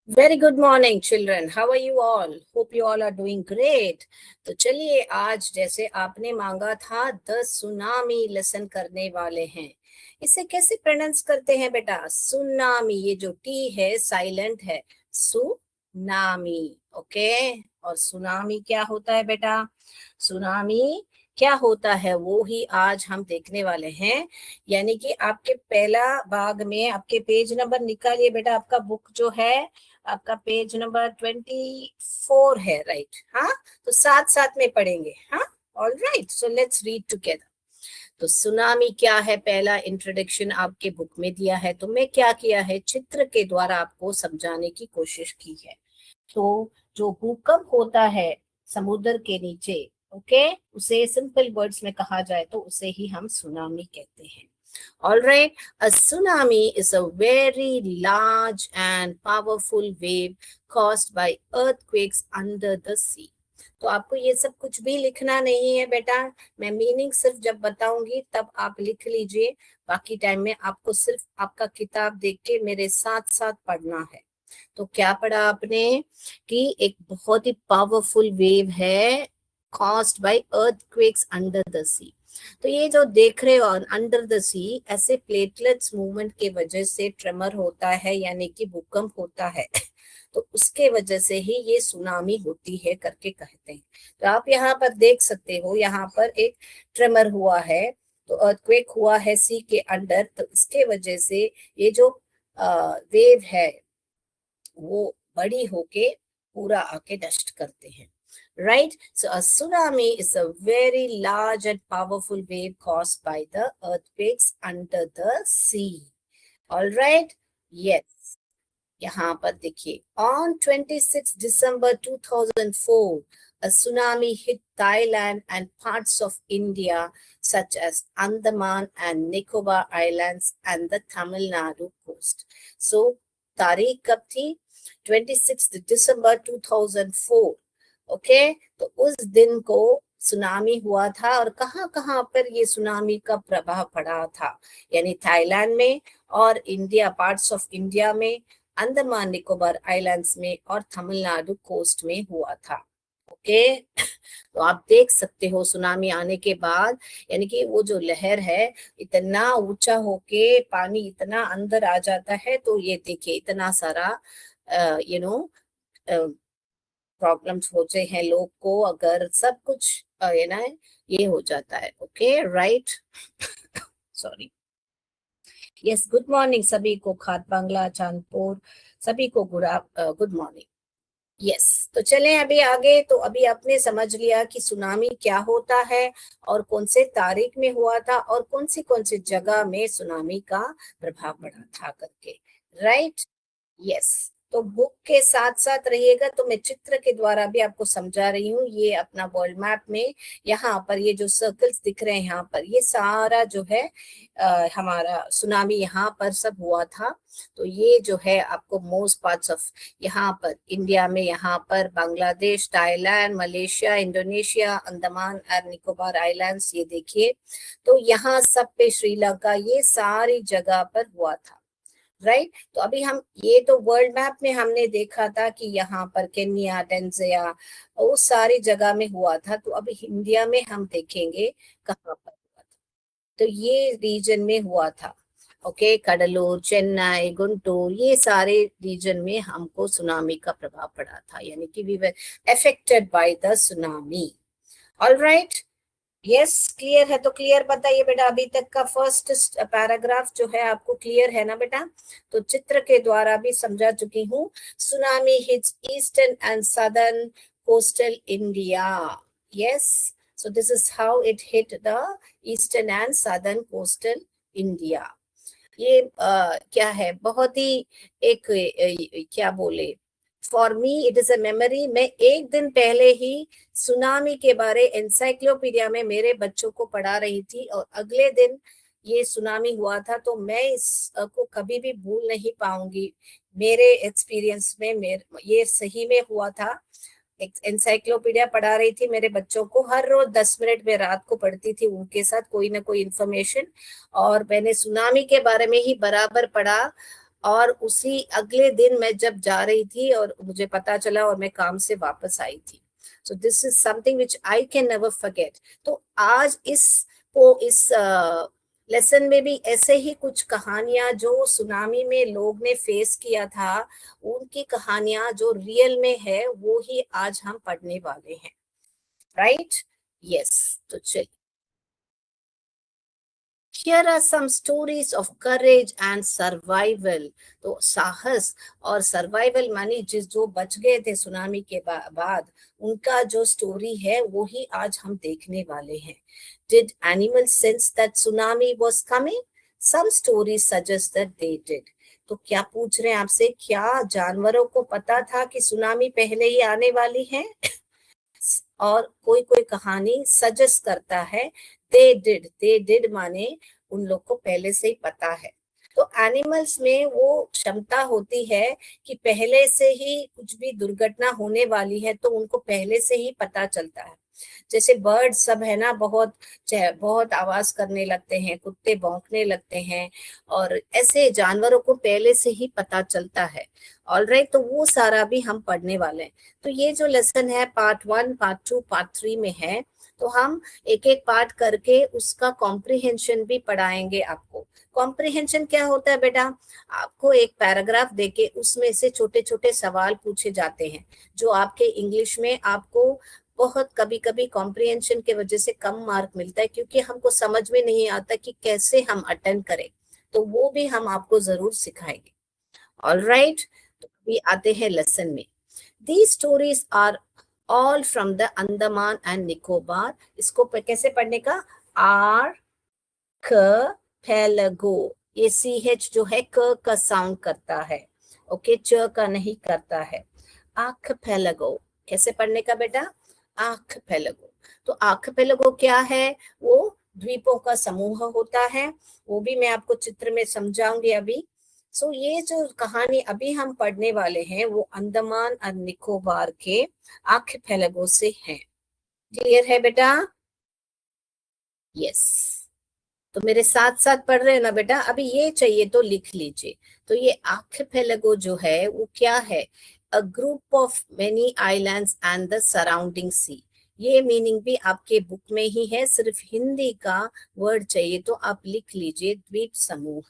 Very good morning children, how are you all? Hope you all are doing great. तो चलिए, आज जैसे आपने मांगा था द सुनामी लेसन करने वाले हैं। इसे कैसे प्रोनाउंस करते हैं बेटा? सुनामी। ये जो टी है साइलेंट है। सुनामी। ओके। और सुनामी क्या होता है बेटा? सुनामी क्या होता है वो ही आज हम देखने वाले हैं। यानी कि आपके पहला भाग में आपके पेज नंबर निकालिए बेटा। आपका बुक जो है आपका पेज नंबर 24 है, राइट? हाँ, तो साथ साथ में पढ़ेंगे। हाँ, all right, so let's read together. तो सुनामी क्या है, पहला इंट्रोडक्शन आपके बुक में दिया है। तो मैं क्या किया है, चित्र के द्वारा आपको समझाने की कोशिश की है। तो जो भूकंप होता है समुद्र के नीचे, ओके, उसे सिंपल वर्ड्स में कहा जाए तो उसे ही हम सुनामी कहते हैं। All right, a tsunami is a very large and powerful wave caused by earthquakes under the sea. तो आपको ये सब कुछ भी लिखना नहीं है बेटा। मैं मीनिंग सिर्फ जब बताऊंगी तब आप लिख लीजिए। बाकी टाइम में आपको सिर्फ आपका किताब देख के मेरे साथ साथ पढ़ना है। तो क्या पढ़ा आपने कि एक बहुत ही पावरफुल वेव है caused by earthquakes under the sea. तो ये जो देख रहे हो अंडर द सी, ऐसे प्लेटलेट्स मूवमेंट के वजह से ट्रेमर होता है, यानी कि भूकंप होता है। तो उसके वजह से ही ये सुनामी होती है करके कहते हैं। तो आप यहाँ पर देख सकते हो, यहाँ पर एक ट्रेमर हुआ है, तो अर्थक्वेक हुआ है सी के अंडर। तो इसके वजह से ये जो वेव है वो बड़ी होके पूरा आके डस्ट करते हैं। Right? So a tsunami is a very large and powerful wave caused by the earthquakes under the sea. All right? Yes. यहाँ पर देखिए, on 26 December 2004, a tsunami hit Thailand and parts of India such as Andaman and Nicobar Islands and the Tamil Nadu coast. So तारीख कब थी? 26 दिसंबर 2004। Okay, तो उस दिन को सुनामी हुआ था। और कहाँ कहाँ पर ये सुनामी का प्रभाव पड़ा था? यानी थाईलैंड में और इंडिया, पार्ट्स ऑफ इंडिया में, अंडमान निकोबार आइलैंड्स में और तमिलनाडु कोस्ट में हुआ था। ओके, तो आप देख सकते हो सुनामी आने के बाद, यानी कि वो जो लहर है इतना ऊंचा होके पानी इतना अंदर आ जाता है। तो ये देखिए इतना सारा यू नो प्रॉब्लम्स होते हैं लोग को, अगर सब कुछ ये ना ये हो जाता है। Okay, right, sorry. Yes, good morning सभी को, खात बांग्ला, चांदपुर, सभी को गुड मॉर्निंग। यस, तो चलें अभी आगे। तो अभी आपने समझ लिया कि सुनामी क्या होता है और कौन से तारीख में हुआ था और कौन सी जगह में सुनामी का प्रभाव पड़ा था करके, राइट? यस, तो बुक के साथ साथ रहिएगा। तो मैं चित्र के द्वारा भी आपको समझा रही हूँ। ये अपना वर्ल्ड मैप में यहाँ पर ये जो सर्कल्स दिख रहे हैं यहाँ पर, ये सारा जो है हमारा सुनामी यहाँ पर सब हुआ था। तो ये जो है आपको मोस्ट पार्ट्स ऑफ यहाँ पर इंडिया में, यहाँ पर Bangladesh, Thailand, Malaysia, Indonesia, Andaman और निकोबार आइलैंड्स, ये देखिए। तो यहाँ सब पे, श्रीलंका, ये सारी जगह पर हुआ था, राइट? तो अभी हम ये तो वर्ल्ड मैप में हमने देखा था कि यहाँ पर केन्या, टेंजिया, वो सारी जगह में हुआ था। तो अभी इंडिया में हम देखेंगे कहाँ पर हुआ था। तो ये रीजन में हुआ था। ओके, कडलूर, चेन्नई, गुंटूर, ये सारे रीजन में हमको सुनामी का प्रभाव पड़ा था, यानी कि we were affected by the tsunami. All right, yes, clear है? तो क्लियर बताइए बेटा, अभी तक का फर्स्ट पैराग्राफ जो है आपको क्लियर है ना बेटा? तो चित्र के द्वारा भी समझा चुकी हूँ। Tsunami hits eastern and southern coastal India. Yes, so this is how it hit the eastern and southern coastal India. ये क्या है, बहुत ही एक क्या बोले, for me it is a memory. मैं एक दिन पहले ही सुनामी के बारे एनसाइक्लोपीडिया में मेरे बच्चों को पढ़ा रही थी और अगले दिन ये सुनामी हुआ था। तो मैं इस को कभी भी भूल नहीं पाऊंगी। मेरे एक्सपीरियंस में ये सही में हुआ था। एनसाइक्लोपीडिया पढ़ा रही थी मेरे बच्चों को, हर रोज 10 मिनट में रात को पढ़ती थी उनके साथ कोई ना कोई इंफॉर्मेशन। और मैंने सुनामी के बारे में ही बराबर पढ़ा और उसी अगले दिन मैं जब जा रही थी और मुझे पता चला और मैं काम से वापस आई थी। So this is something which I can never forget. तो आज इस लेसन में भी ऐसे ही कुछ कहानियां जो सुनामी में लोग ने फेस किया था, उनकी कहानियां जो रियल में है वो ही आज हम पढ़ने वाले हैं, राइट? यस। तो चलिए, Here are some stories of courage and survival। तो साहस और सर्वाइवल मानी जिस जो बच गए थे सुनामी के बाद उनका जो स्टोरी है वो ही आज हम देखने वाले हैं। Did animals sense that tsunami was coming? Some stories suggest that they did। तो क्या पूछ रहे हैं आपसे, क्या जानवरों को पता था कि सुनामी पहले ही आने वाली है? और कोई कोई कहानी सजेस्ट करता है दे डिड माने उन लोग को पहले से ही पता है। तो एनिमल्स में वो क्षमता होती है कि पहले से ही कुछ भी दुर्घटना होने वाली है तो उनको पहले से ही पता चलता है। जैसे बर्ड सब है ना, बहुत आवाज करने लगते हैं, कुत्ते भौंकने लगते हैं, और ऐसे जानवरों को पहले से ही पता चलता है। ऑलराइट, तो वो सारा भी हम पढ़ने वाले हैं। तो ये जो लेसन है पार्ट 1, पार्ट 2, पार्ट 3 में है, तो हम एक एक पार्ट करके उसका कॉम्प्रिहेंशन भी पढ़ाएंगे आपको। कॉम्प्रिहेंशन क्या होता है बेटा? आपको एक पैराग्राफ देके उसमें से छोटे छोटे सवाल पूछे जाते हैं जो आपके इंग्लिश में आपको बहुत कभी कभी कॉम्प्रिहेंशन के वजह से कम मार्क मिलता है, क्योंकि हमको समझ में नहीं आता कि कैसे हम अटेंड करें। तो वो भी हम आपको जरूर सिखाएंगे। ऑलराइट, तो अभी आते हैं लेसन में। These stories are all from the Andaman and Nicobar। इसको कैसे पढ़ने का? आर्कपेलागो। ये CH जो है क का साउंड करता है, ओके, च का नहीं करता है। आर्कपेलागो कैसे पढ़ने का बेटा? आर्कपेलागो। तो आर्कपेलागो क्या है? वो द्वीपों का समूह होता है, वो भी मैं आपको चित्र में समझाऊंगी अभी। सो ये जो कहानी अभी हम पढ़ने वाले हैं वो अंडमान और निकोबार के आर्किपेलागो से है। क्लियर है बेटा? यस। तो मेरे साथ साथ पढ़ रहे हो ना बेटा? अभी ये चाहिए तो लिख लीजिए। तो ये आर्किपेलागो जो है वो क्या है? A group of many islands and the surrounding sea. ये मीनिंग भी आपके बुक में ही है, सिर्फ हिंदी का वर्ड चाहिए तो आप लिख लीजिए, द्वीप समूह।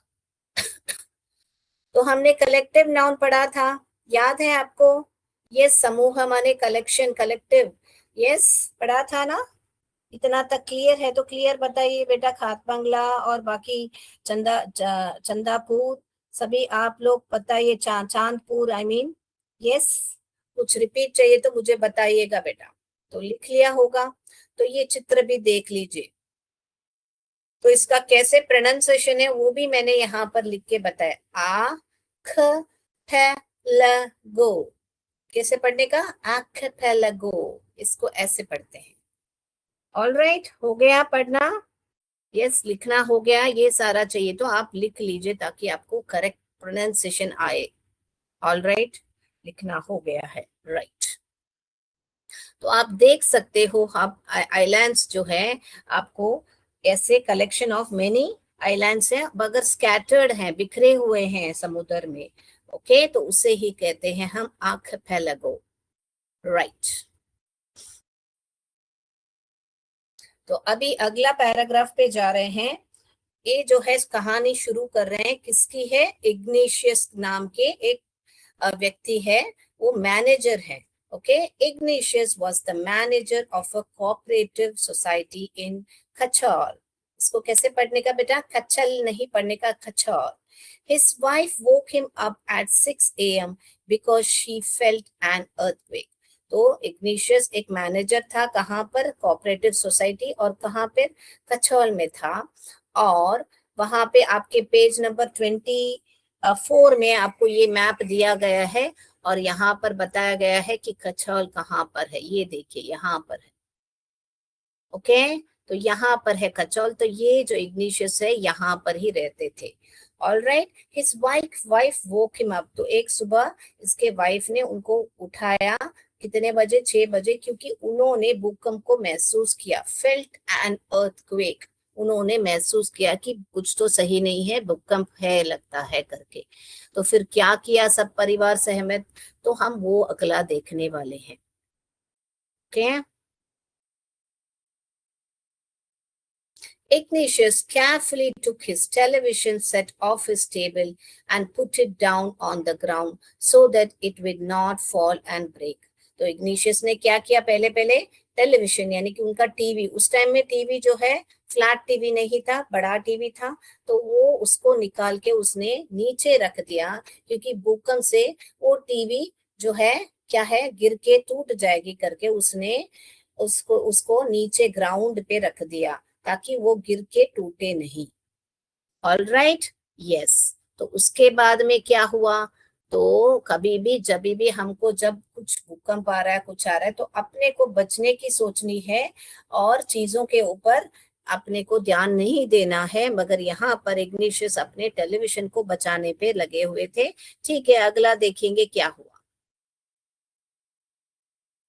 तो हमने कलेक्टिव नाउन पढ़ा था, याद है आपको? यस, समूह माने कलेक्शन, कलेक्टिव। यस, पढ़ा था ना? इतना तक क्लियर है तो क्लियर बताइए बेटा। खात बंगला और बाकी चंदापुर सभी आप लोग बताइए। Chandpur I mean. यस, कुछ रिपीट चाहिए तो मुझे बताइएगा बेटा। तो लिख लिया होगा, तो ये चित्र भी देख लीजिए। तो इसका कैसे प्रोनाउंसिएशन है वो भी मैंने यहाँ पर लिख के बताया। आर्किपेलागो कैसे पढ़ने का? आर्किपेलागो, इसको ऐसे पढ़ते हैं। ऑलराइट, हो गया पढ़ना? यस, लिखना हो गया। ये सारा चाहिए तो आप लिख लीजिए ताकि आपको करेक्ट प्रोनाउंसिएशन आए। ऑलराइट, लिखना हो गया है, राइट। तो आप देख सकते हो, आप आइलैंड्स जो है आपको ऐसे कलेक्शन ऑफ मेनी आइलैंड्स हैं, मगर स्कैटर्ड हैं, बिखरे हुए हैं समुद्र में, ओके, तो उसे ही कहते हैं हम आर्किपेलागो, राइट। तो अभी अगला पैराग्राफ पे जा रहे हैं। ये जो है कहानी शुरू कर रहे हैं, किसकी है? इग्नेशियस नाम के एक व्यक्ति है, वो मैनेजर है, okay. Ignatius was the manager of a cooperative society in Kachaul. इसको कैसे पढ़ने का बेटा? कचल नहीं पढ़ने का, Kachaul. His wife woke him up at 6 a.m. because she felt an earthquake। तो इग्नेशियस एक मैनेजर था, कहाँ पर? कोऑपरेटिव सोसाइटी, और कहाँ पे? कचौल में था। और वहां पे आपके पेज नंबर 24 में आपको ये मैप दिया गया है, और यहाँ पर बताया गया है कि कचौल कहाँ पर है। ये देखिए यहाँ पर है, ओके। तो यहाँ पर है कचौल। तो ये जो इग्निशियस है यहाँ पर ही रहते थे। ऑलराइट, हिज वाइफ वोक हिम अप। तो एक सुबह इसके वाइफ ने उनको उठाया, कितने बजे? 6 बजे, क्योंकि उन्होंने भूकंप को महसूस किया। फेल्ट एन अर्थक्वेक, उन्होंने महसूस किया कि कुछ तो सही नहीं है, भूकंप है लगता है करके। तो फिर क्या किया सब परिवार सहमत, तो हम वो अगला देखने वाले हैं। Okay. Ignatius carefully took his television set off his table and put it down on the ground so that it would not fall and break. तो इग्निशियस ने क्या किया, पहले पहले टेलीविजन यानी कि उनका टीवी, उस टाइम में टीवी जो है फ्लैट टीवी नहीं था, बड़ा टीवी था, तो वो उसको निकाल के उसने नीचे रख दिया, क्योंकि भूकंप से वो टीवी जो है क्या है गिर के टूट जाएगी करके उसने उसको उसको नीचे ग्राउंड पे रख दिया ताकि वो गिर के टूटे नहीं। All right, yes. तो उसके बाद में क्या हुआ, तो कभी भी जब भी हमको जब कुछ भूकंप आ रहा है, कुछ आ रहा है, तो अपने को बचने की सोचनी है और चीजों के ऊपर अपने को ध्यान नहीं देना है। मगर यहाँ पर इग्निशियस अपने टेलीविजन को बचाने पे लगे हुए थे। ठीक है, अगला देखेंगे क्या हुआ।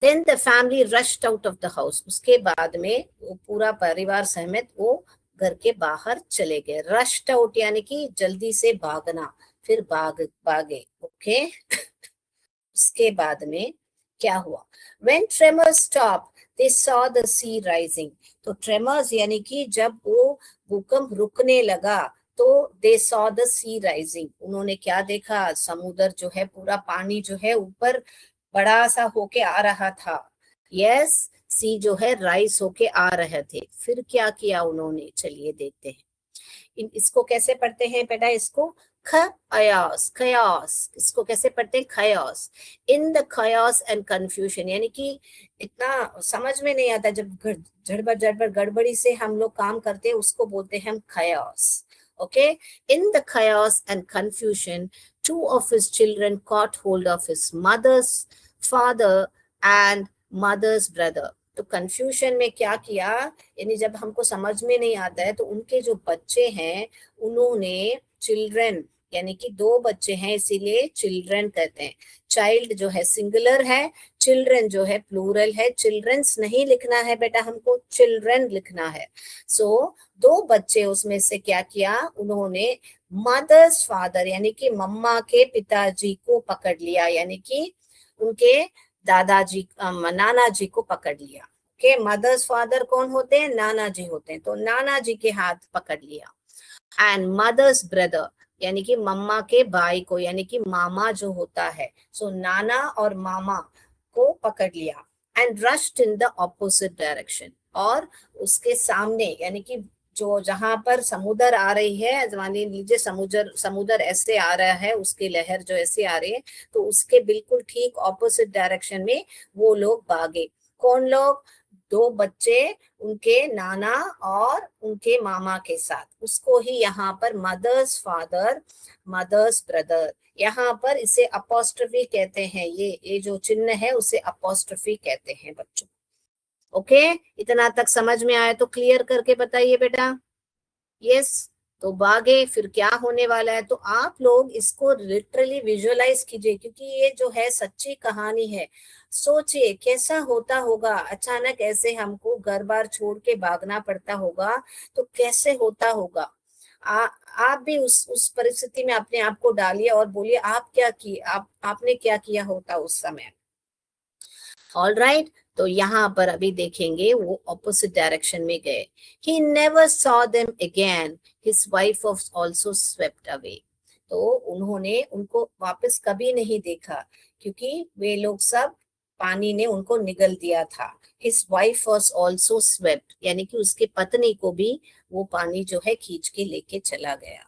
Then the family rushed out of the house. उसके बाद में वो पूरा परिवार समेत वो घर के बाहर चले गए। Rushed out यानी कि जल्दी से भागना, फिर भागे। ओके। उसके बाद में क्या हुआ, When tremors stopped, they saw the sea rising. तो tremors यानी कि जब वो भूकंप रुकने लगा तो they saw the sea rising. उन्होंने क्या देखा, समुद्र जो है पूरा पानी जो है ऊपर बड़ा सा होके आ रहा था। यस, सी जो है राइस होके आ रहे थे। फिर क्या किया उन्होंने, चलिए देखते हैं। इसको कैसे पढ़ते हैं बेटा, इसको खयास, खयास, इसको कैसे पढ़ते हैं, खयास। इन द खयास एंड कंफ्यूजन, यानी कि इतना समझ में नहीं आता जब झड़बड़ गड़बड़ी से हम लोग काम करते हैं, उसको बोलते हैं हम खयास। Okay, in the chaos and confusion, two of his children caught hold of his mother's father and mother's brother. तो कंफ्यूजन में क्या किया, यानी जब हमको समझ में नहीं आता है तो उनके जो बच्चे हैं उन्होंने चिल्ड्रन, यानी कि दो बच्चे हैं इसीलिए चिल्ड्रन कहते हैं। चाइल्ड जो है सिंगुलर है, चिल्ड्रन जो है प्लूरल है। चिल्ड्रंस नहीं लिखना है बेटा, हमको चिल्ड्रन लिखना है। सो दो बच्चे उसमें से क्या किया, उन्होंने मदर्स फादर यानी कि मम्मा के पिताजी को पकड़ लिया, यानी कि उनके दादाजी नाना जी को पकड़ लिया। ओके, मदर्स फादर कौन होते हैं, नाना जी होते हैं, तो नाना जी के हाथ पकड़ लिया। एंड मदर्स ब्रदर यानी कि मम्मा के भाई को, यानी कि मामा जो होता है, सो नाना और मामा को पकड़ लिया। And rushed in the opposite direction, और उसके सामने यानी कि जो जहां पर समुद्र आ रही है, मान लीजिए समुद्र ऐसे आ रहा है, उसकी लहर जो ऐसे आ रही है, तो उसके बिल्कुल ठीक ऑपोजिट डायरेक्शन में वो लोग भागे। कौन लोग, दो बच्चे उनके नाना और उनके मामा के साथ। उसको ही यहाँ पर मदर्स फादर, मदर्स ब्रदर, यहाँ पर इसे अपोस्ट्रोफी कहते हैं। ये जो चिन्ह है उसे अपोस्ट्रोफी कहते हैं बच्चों। ओके, इतना तक समझ में आया तो क्लियर करके बताइए बेटा। यस, तो भागे, फिर क्या होने वाला है, तो आप लोग इसको लिटरली विजुअलाइज कीजिए, क्योंकि ये जो है सच्ची कहानी है। सोचिए कैसा होता होगा, अचानक ऐसे हमको घर बार छोड़ के भागना पड़ता होगा, तो कैसे होता होगा। आप भी उस परिस्थिति में अपने आप को डालिए और बोलिए आप क्या किए, आपने क्या किया होता उस समय। ऑल राइट, तो यहाँ पर अभी देखेंगे वो ऑपोजिट डायरेक्शन में गए। He never saw them again. His wife was also swept away. तो उन्होंने उनको वापस कभी नहीं देखा, क्योंकि वे लोग सब पानी ने उनको निगल दिया था। His wife was also swept, यानी कि उसके पत्नी को भी वो पानी जो है खींच के लेके चला गया।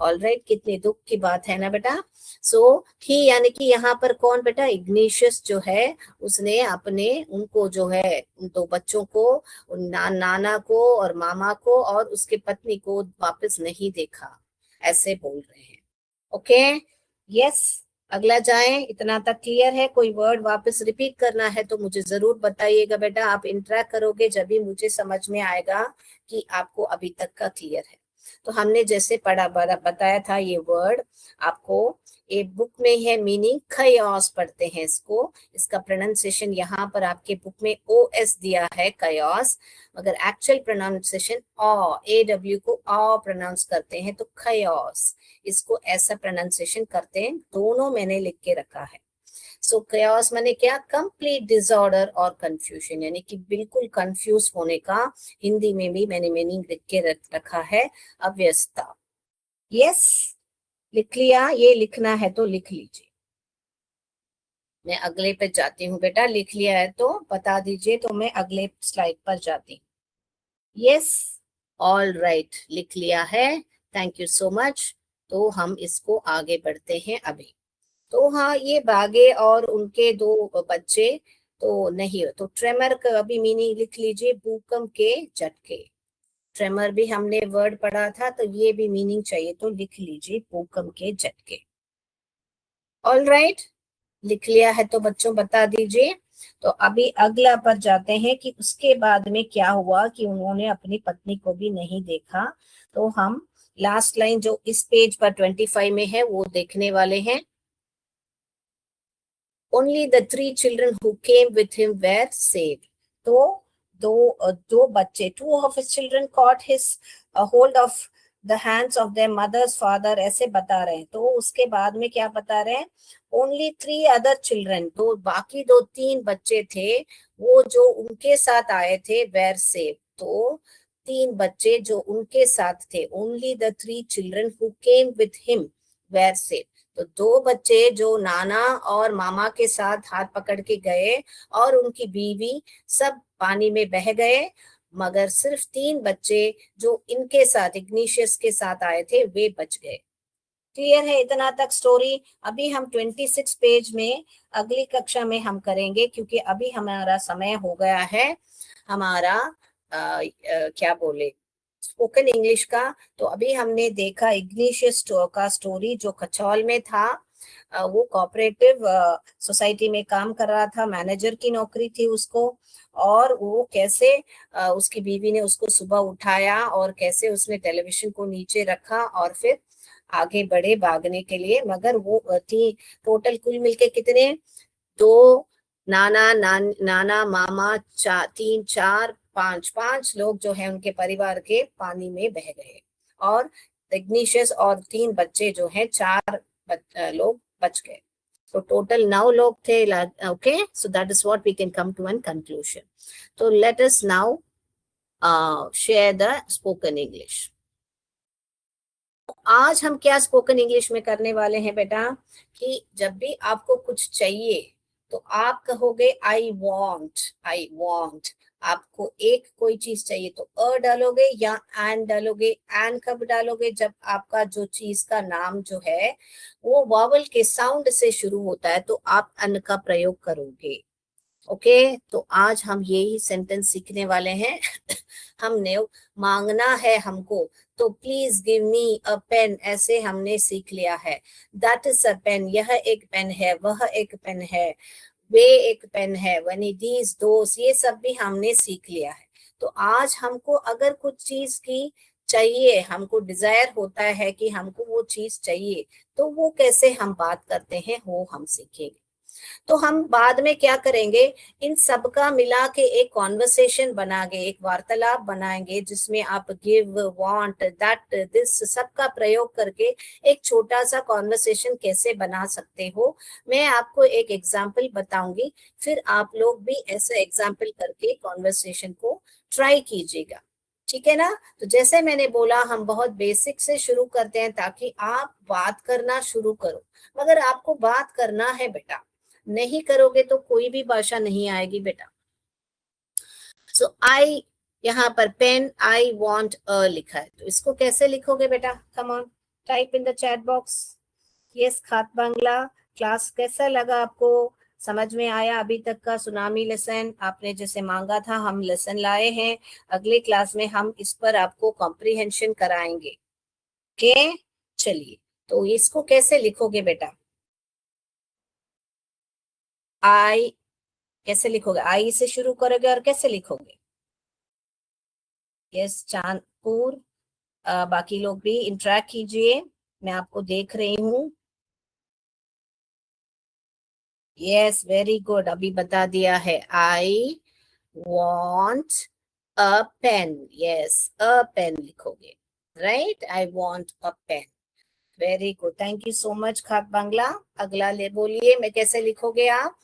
ऑलराइट, कितनी दुख की बात है ना बेटा। सो ही यानी कि यहाँ पर कौन बेटा, इग्निशियस जो है उसने अपने उनको जो है उन दो बच्चों को, नाना को और मामा को और उसके पत्नी को वापस नहीं देखा, ऐसे बोल रहे हैं। ओके, यस, अगला जाएं। इतना तक क्लियर है, कोई वर्ड वापस रिपीट करना है तो मुझे जरूर बताइएगा बेटा। आप इंटरेक्ट करोगे जब भी मुझे समझ में आएगा कि आपको अभी तक का क्लियर है। तो हमने जैसे पढ़ा बताया था ये वर्ड आपको, ये बुक में है मीनिंग chaos पढ़ते हैं इसको, इसका प्रोनाउंसिएशन यहाँ पर आपके बुक में OS दिया है chaos, मगर एक्चुअल प्रोनाउंसिएशन AW को प्रोनाउंस करते हैं, तो chaos इसको ऐसा प्रोनाउंसिएशन करते हैं, दोनों मैंने लिख के रखा है। सो chaos माने क्या, कंप्लीट डिसऑर्डर और कंफ्यूजन, यानी कि बिल्कुल कंफ्यूज होने का हिंदी में भी मैंने मीनिंग लिख के रखा है, अव्यवस्था। यस, लिख लिया? ये लिखना है तो लिख लीजिए। मैं अगले पे जाती हूँ बेटा, लिख लिया है तो बता दीजिए, तो मैं अगले स्लाइड पर जाती हूँ। यस, ऑल राइट, लिख लिया है, थैंक यू सो मच। तो हम इसको आगे बढ़ते हैं अभी। तो हाँ, ये बागे और उनके दो बच्चे तो नहीं हो, तो ट्रेमर का अभी मीनिंग लिख लीजिए, भूकंप के झटके। ट्रेमर भी हमने वर्ड पढ़ा था, तो ये भी मीनिंग चाहिए तो लिख लीजिए, भूकंप के झटके। ऑल राइट, लिख लिया है तो बच्चों बता दीजिए। तो अभी अगला पर जाते हैं कि उसके बाद में क्या हुआ कि उन्होंने अपनी पत्नी को भी नहीं देखा। तो हम लास्ट लाइन जो इस पेज पर 25 में है वो देखने वाले हैं। Only the 3 children who came with him were saved. तो दो बच्चे, 2 of his children caught his hold of the hands of their mother's father, ऐसे बता रहे हैं। तो उसके बाद में क्या बता रहे हैं, only 3 other children, तो बाकी 3 बच्चे थे वो जो उनके साथ आए थे, were saved। तो 3 बच्चे जो उनके साथ थे, only the 3 children who came with him were saved। तो 2 बच्चे जो नाना और मामा के साथ हाथ पकड़ के गए और उनकी बीवी सब पानी में बह गए, मगर सिर्फ 3 बच्चे जो इनके साथ, इग्निशियस के साथ आए थे, वे बच गए। क्लियर है इतना तक स्टोरी? अभी हम 26 पेज में अगली कक्षा में हम करेंगे, क्योंकि अभी हमारा समय हो गया है हमारा क्या बोले, स्पोकन इंग्लिश का। तो अभी हमने देखा इग्निशियस का स्टोरी, जो कचौल में था। वो कोऑपरेटिव सोसाइटी में काम कर रहा था, मैनेजर की नौकरी थी उसको, और वो कैसे उसकी बीवी ने उसको सुबह उठाया और कैसे उसने टेलीविजन को नीचे रखा और फिर आगे बढ़े भागने के लिए। मगर वो थी टोटल कुल मिलके कितने, 2 नाना मामा, 3 4 5 लोग जो है उनके परिवार के पानी में बह गए, और इग्निशियस और 3 बच्चे जो हैं, 4 लोग बच गए। तो टोटल 9 लोग थे। Okay, so that is what we can come to an conclusion. तो let us now share the spoken English. आज हम क्या स्पोकन इंग्लिश में करने वाले हैं बेटा, कि जब भी आपको कुछ चाहिए तो आप कहोगे आई वॉन्ट। आपको एक कोई चीज चाहिए तो डालोगे या एन डालोगे। एन कब डालोगे, जब आपका जो चीज का नाम जो है वो वावल के साउंड से शुरू होता है, तो आप अन का प्रयोग करोगे। ओके, तो आज हम यही सेंटेंस सीखने वाले हैं। हमने मांगना है हमको, तो please give me a pen, ऐसे हमने सीख लिया है। दैट इज अ पेन, यह एक पेन है, वह एक पेन है, वे एक पेन है, वनी दीज दोस, ये सब भी हमने सीख लिया है। तो आज हमको अगर कुछ चीज की चाहिए, हमको डिजायर होता है कि हमको वो चीज चाहिए, तो वो कैसे हम बात करते हैं वो हम सीखेंगे। तो हम बाद में क्या करेंगे, इन सब का मिला के एक कॉन्वर्सेशन बनाएंगे, एक वार्तालाप बनाएंगे, जिसमें आप गिव, वांट, दैट, दिस सब का प्रयोग करके एक छोटा सा कॉन्वर्सेशन कैसे बना सकते हो, मैं आपको एक एग्जाम्पल बताऊंगी। फिर आप लोग भी ऐसा एग्जाम्पल करके कॉन्वर्सेशन को ट्राई कीजिएगा, ठीक है ना। तो जैसे मैंने बोला, हम बहुत बेसिक से शुरू करते हैं ताकि आप बात करना शुरू करो। मगर आपको बात करना है बेटा, नहीं करोगे तो कोई भी भाषा नहीं आएगी बेटा। सो आई, यहाँ पर पेन, आई वॉन्ट अ लिखा है, तो इसको कैसे लिखोगे बेटा, come on, type in the chat box. Yes, खात बांग्ला क्लास कैसा लगा आपको, समझ में आया अभी तक का सुनामी लेसन? आपने जैसे मांगा था हम लेसन लाए हैं, अगले क्लास में हम इस पर आपको कॉम्प्रिहेंशन कराएंगे। ओके, चलिए, तो इसको कैसे लिखोगे बेटा, आई कैसे लिखोगे, आई से शुरू करोगे और कैसे लिखोगे? यस, चांदपुर बाकी लोग भी इंटरेक्ट कीजिए, मैं आपको देख रही हूँ। यस, वेरी गुड, अभी बता दिया है। I want a pen, yes a pen लिखोगे, right, I want a pen. Very good, thank you so much खाक बांग्ला। अगला ले बोलिए, मैं कैसे लिखोगे आप?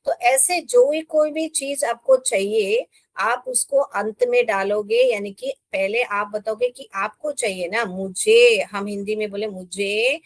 तो ऐसे जो ही कोई भी चीज आपको चाहिए, आप उसको अंत में डालोगे, यानी कि पहले आप बताओगे कि आपको चाहिए ना, मुझे, हम हिंदी में बोले मुझे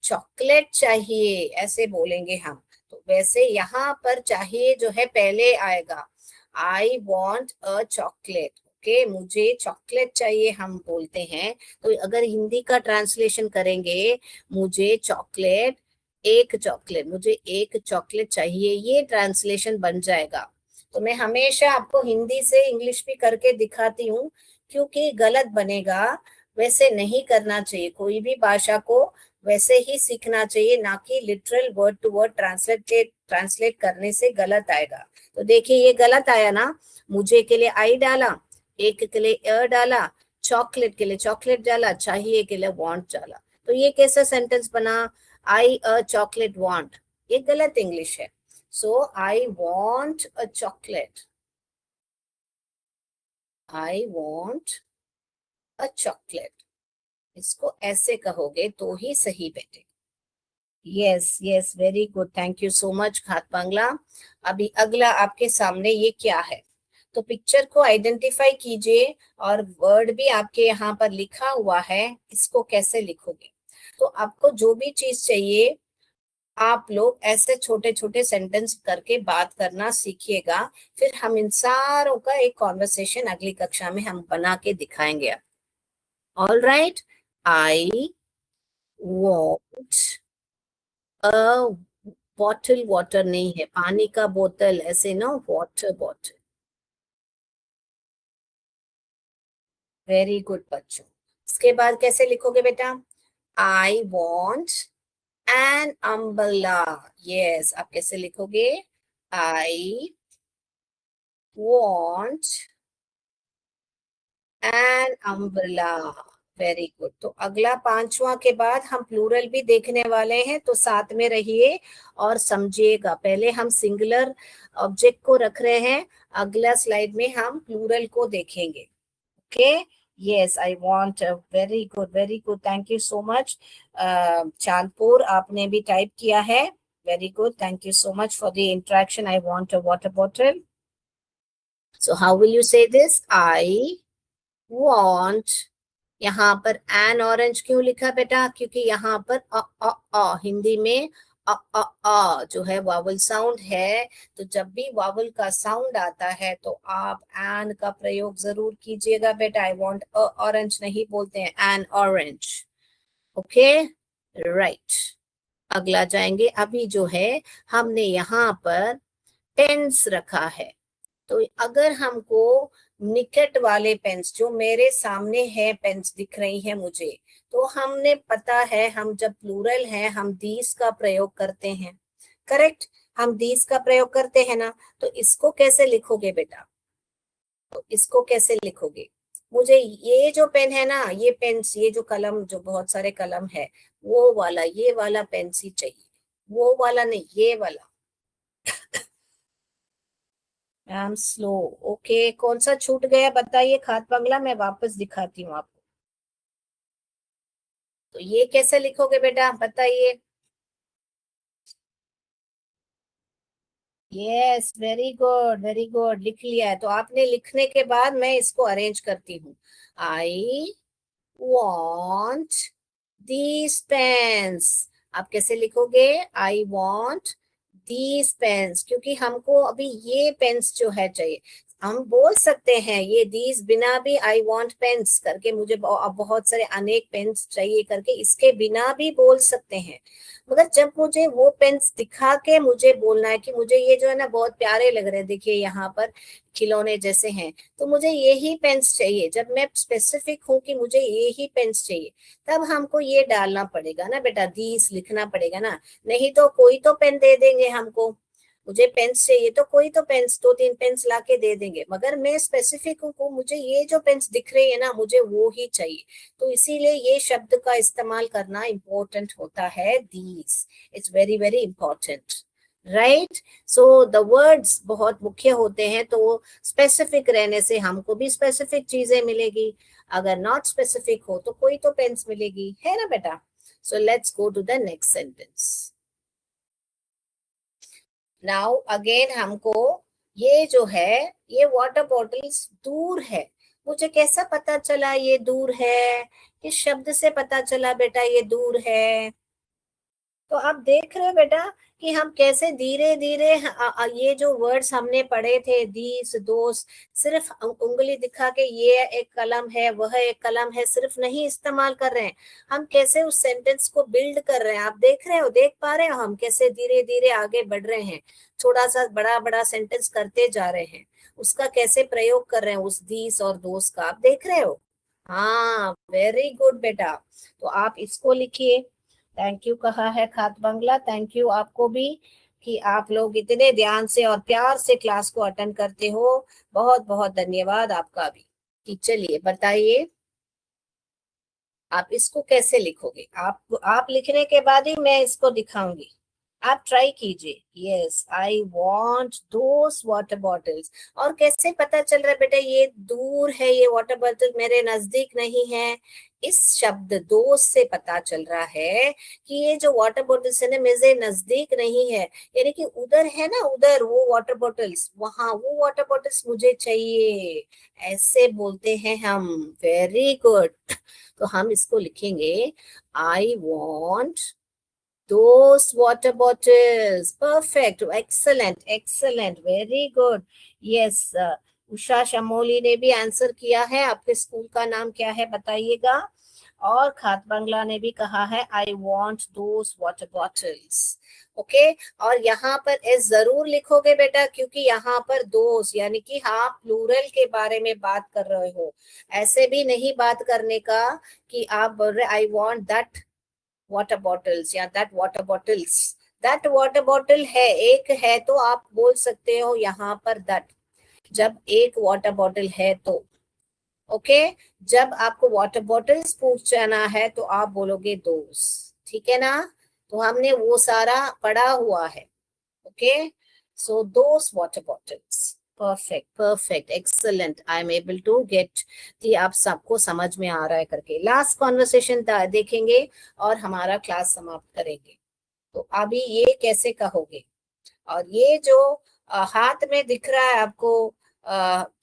चॉकलेट चाहिए, ऐसे बोलेंगे हम। तो वैसे यहाँ पर चाहिए जो है पहले आएगा, आई वॉन्ट अ चॉकलेट। ओके, मुझे चॉकलेट चाहिए हम बोलते हैं। तो अगर हिंदी का ट्रांसलेशन करेंगे, मुझे चॉकलेट, एक चॉकलेट, मुझे एक चॉकलेट चाहिए, ये ट्रांसलेशन बन जाएगा। तो मैं हमेशा आपको हिंदी से इंग्लिश भी करके दिखाती हूँ, क्योंकि गलत बनेगा। वैसे नहीं करना चाहिए, कोई भी भाषा को वैसे ही सीखना चाहिए, ना कि literal word to word translate करने से गलत आएगा। तो देखिए ये गलत आया ना, मुझे के लिए आई डाला, एक के लिए डाला, चॉकलेट के लिए चॉकलेट डाला, चाहिए के लिए वांट डाला। तो ये कैसा सेंटेंस बना? आई अ चॉकलेट वांट, ये गलत इंग्लिश है। So I want a chocolate, I want a chocolate, इसको ऐसे कहोगे तो ही सही बैठे। Yes yes, very good, thank you so much खात बांग्ला। अभी अगला आपके सामने ये क्या है? तो पिक्चर को आइडेंटिफाई कीजिए, और वर्ड भी आपके यहाँ पर लिखा हुआ है, इसको कैसे लिखोगे? तो आपको जो भी चीज चाहिए, आप लोग ऐसे छोटे छोटे सेंटेंस करके बात करना सीखिएगा। फिर हम इन सारों का एक कॉन्वर्सेशन अगली कक्षा में हम बना के दिखाएंगे। All right, I want a bottle, water नहीं है, पानी का बोतल, ऐसे ना, वाटर बॉटल। वेरी गुड बच्चों। इसके बाद कैसे लिखोगे बेटा? I want an umbrella. Yes, आप कैसे लिखोगे? I want an umbrella. Very good. तो अगला पांचवा के बाद हम प्लूरल भी देखने वाले हैं, तो साथ में रहिए और समझिएगा। पहले हम सिंगुलर ऑब्जेक्ट को रख रहे हैं, अगला स्लाइड में हम प्लूरल को देखेंगे। Okay, yes, I want, very good very good, thank you so much. Chandpur आपने भी टाइप किया है, very good, thank you so much for the interaction. I want a water bottle. So how will you से this? I want, यहाँ पर N orange क्यों लिखा बेटा? क्योंकि यहाँ पर हिंदी में जो है वावल साउंड है। तो जब भी वावल का साउंड आता है तो आप एन का प्रयोग जरूर कीजिएगा बेटा। आई वांट ऑरेंज नहीं बोलते हैं, एन ऑरेंज। Okay, right. अगला जाएंगे, अभी जो है हमने यहाँ पर पेन्स रखा है। तो अगर हमको निकट वाले पेन्स, जो मेरे सामने है पेन्स दिख रही है मुझे, तो हमने पता है हम जब प्लूरल है हम दीस का प्रयोग करते हैं, करेक्ट, हम दीस का प्रयोग करते हैं ना। तो इसको कैसे लिखोगे बेटा? तो इसको कैसे लिखोगे? मुझे ये जो पेन है ना, ये पेन्स, ये जो कलम, जो बहुत सारे कलम है, वो वाला, ये वाला पेन्स ही चाहिए, वो वाला नहीं, ये वाला। I am slow. ओके, कौन सा छूट गया बताइए खात बंगला, मैं वापस दिखाती हूँ आपको। तो ये कैसे लिखोगे बेटा बताइए? Yes, very good very good, लिख लिया है। तो आपने लिखने के बाद मैं इसको अरेंज करती हूँ। आई वॉन्ट दीज पेन्स, आप कैसे लिखोगे? आई वॉन्ट दीज पेन्स, क्योंकि हमको अभी ये पेन्स जो है चाहिए। हम बोल सकते हैं ये दीज बिना भी आई वॉन्ट पेन्स करके, मुझे बहुत सारे अनेक पेन्स चाहिए करके, इसके बिना भी बोल सकते हैं। मगर जब मुझे वो पेन्स दिखा के मुझे बोलना है कि मुझे ये जो है ना बहुत प्यारे लग रहे हैं, देखिए यहाँ पर खिलौने जैसे हैं, तो मुझे यही पेन्स चाहिए, जब मैं स्पेसिफिक हूँ कि मुझे यही पेन्स चाहिए, तब हमको ये डालना पड़ेगा ना बेटा, दीस लिखना पड़ेगा ना। नहीं तो कोई तो पेन दे देंगे हमको, मुझे पेन्स चाहिए तो कोई तो पेन्स 2-3 पेन्स लाके दे देंगे, मगर मैं स्पेसिफिक हूँ, मुझे ये जो पेन्स दिख रही है ना मुझे वो ही चाहिए। तो इसीलिए ये शब्द का इस्तेमाल करना इम्पोर्टेंट होता है, these. It's very very important, right. So the words बहुत मुख्य होते हैं, तो स्पेसिफिक रहने से हमको भी स्पेसिफिक चीजें मिलेगी, अगर नॉट स्पेसिफिक हो तो कोई तो पेन्स मिलेगी, है ना बेटा। So let's go to the next sentence. Now again हमको ये जो है, ये वाटर बॉटल्स दूर है, मुझे कैसा पता चला ये दूर है, किस शब्द से पता चला बेटा ये दूर है। तो आप देख रहे हो बेटा कि हम कैसे धीरे धीरे ये जो वर्ड्स हमने पढ़े थे, दीस दोस्त, सिर्फ उंगली दिखा के ये एक कलम है वह एक कलम है सिर्फ नहीं इस्तेमाल कर रहे हैं, हम कैसे उस सेंटेंस को बिल्ड कर रहे हैं। आप देख रहे हो, देख पा रहे हो हम कैसे धीरे धीरे आगे बढ़ रहे हैं, थोड़ा सा बड़ा बड़ा सेंटेंस करते जा रहे हैं, उसका कैसे प्रयोग कर रहे हैं उस दीस और दोस्त का, आप देख रहे हो। हाँ, वेरी गुड बेटा। तो आप इसको लिखिए। थैंक यू कहा है खात बंगला, थैंक यू आपको भी कि आप लोग इतने ध्यान से और प्यार से क्लास को अटेंड करते हो, बहुत बहुत धन्यवाद आपका भी। कि चलिए बताइए आप इसको कैसे लिखोगे, आप लिखने के बाद ही मैं इसको दिखाऊंगी, आप ट्राई कीजिए। Yes, I want those water bottles. और कैसे पता चल रहा है बेटा ये दूर है, ये वाटर बॉटल मेरे नजदीक नहीं है, इस शब्द दोस्त से पता चल रहा है कि ये जो वाटर बॉटल्स है ना मेरे नजदीक नहीं है, यानी कि उधर है ना, उधर वो वाटर बॉटल्स, वहां वो वाटर बॉटल्स मुझे चाहिए, ऐसे बोलते हैं हम। Very good. तो हम इसको लिखेंगे, I want those water bottles. Perfect, excellent, excellent, very good. Yes, Usha शमोली ने भी आंसर किया है। आपके स्कूल का नाम क्या है बताइएगा। और खात बंगला ने भी कहा है I want those water bottles. Okay, और यहाँ पर एस जरूर लिखोगे बेटा, क्योंकि यहाँ पर दोस्त यानी कि हाँ प्लूरल के बारे में बात कर रहे हो, ऐसे भी नहीं बात करने का कि आप बोल रहे I want that water bottles या that water bottles. That water bottle है, एक है तो आप बोल सकते हो यहाँ पर दैट, जब एक वाटर बॉटल है तो। ओके, जब आपको वाटर बॉटल्स पूछना है तो आप बोलोगे दोस, ठीक है ना। तो हमने वो सारा पढ़ा हुआ है। Okay, so those water bottles. Perfect perfect, excellent, I am able to get कि आप सबको समझ में आ रहा है करके। लास्ट कॉन्वर्सेशन देखेंगे और हमारा क्लास समाप्त करेंगे। तो अभी ये कैसे कहोगे, और ये जो हाथ में दिख रहा है आपको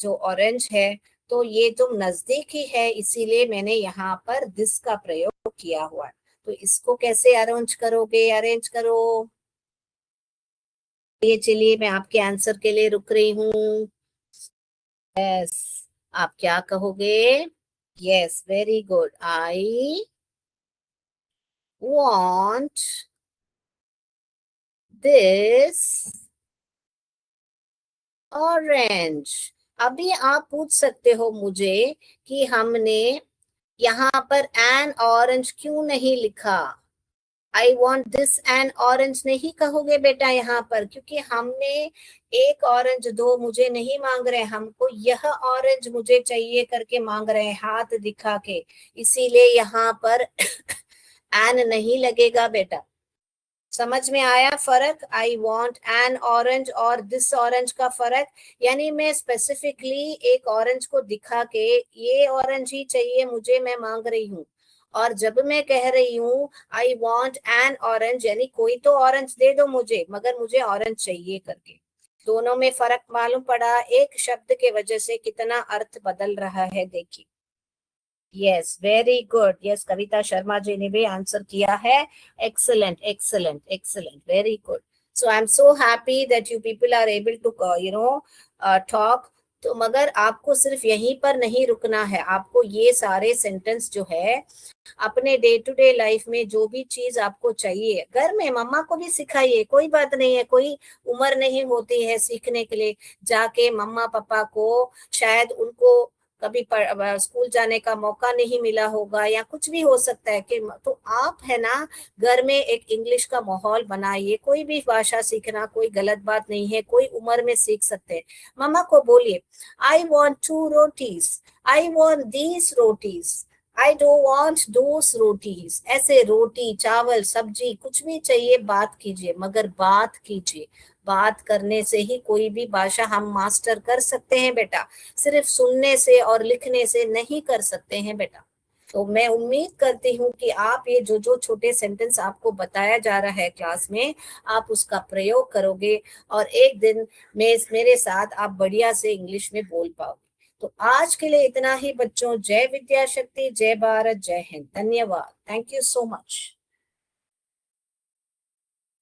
जो ऑरेंज है, तो ये तुम नजदीक ही है, इसीलिए मैंने यहाँ पर दिस का प्रयोग किया हुआ है। तो इसको कैसे अरेंज करोगे, अरेंज करो। ये चलिए मैं आपके आंसर के लिए रुक रही हूँ। यस, आप क्या कहोगे। Yes, very good, I want this orange. अभी आप पूछ सकते हो मुझे कि हमने यहाँ पर एन ऑरेंज क्यों नहीं लिखा। I want this N orange नहीं कहोगे बेटा यहाँ पर, क्योंकि हमने एक ऑरेंज दो मुझे नहीं मांग रहे, हमको यह ऑरेंज मुझे चाहिए करके मांग रहे हैं हाथ दिखा के, इसीलिए यहाँ पर एन नहीं लगेगा बेटा। समझ में आया फर्क, आई वॉन्ट एन ऑरेंज और दिस ऑरेंज का फर्क। यानी मैं स्पेसिफिकली एक ऑरेंज को दिखा के ये ऑरेंज ही चाहिए मुझे, मैं मांग रही हूँ, और जब मैं कह रही हूँ आई वॉन्ट एन ऑरेंज, यानी कोई तो ऑरेंज दे दो मुझे, मगर मुझे ऑरेंज चाहिए करके। दोनों में फर्क मालूम पड़ा, एक शब्द के वजह से कितना अर्थ बदल रहा है, देखिए। Yes, very good. Yes, Kavita Sharma ji ने भी आंसर किया है। Excellent excellent excellent, very good. So I am so happy that you people are able to talk. तो मगर आपको सिर्फ यहीं पर नहीं रुकना है, आपको ये सारे सेंटेंस जो है अपने डे टू डे लाइफ में जो भी चीज आपको चाहिए, घर में मम्मा को भी सिखाइए, कोई बात नहीं है, कोई उम्र नहीं होती है सीखने के लिए। जाके मम्मा पापा को, शायद उनको कभी स्कूल जाने का मौका नहीं मिला होगा या कुछ भी हो सकता है कि तो आप है ना घर में एक इंग्लिश का माहौल बनाइए। कोई भी भाषा सीखना कोई गलत बात नहीं है, कोई उम्र में सीख सकते हैं। मम्मा को बोलिए I want 2 rotis, I want these rotis, I don't want those rotis. ऐसे रोटी चावल सब्जी कुछ भी चाहिए बात कीजिए, मगर बात कीजिए। बात करने से ही कोई भी भाषा हम मास्टर कर सकते हैं बेटा, सिर्फ सुनने से और लिखने से नहीं कर सकते हैं बेटा। तो मैं उम्मीद करती हूँ कि आप ये जो जो छोटे सेंटेंस आपको बताया जा रहा है क्लास में, आप उसका प्रयोग करोगे और एक दिन मेरे साथ आप बढ़िया से इंग्लिश में बोल पाओगे। तो आज के लिए इतना ही बच्चों। जय विद्या शक्ति, जय भारत, जय हिंद। धन्यवाद। Thank you so much.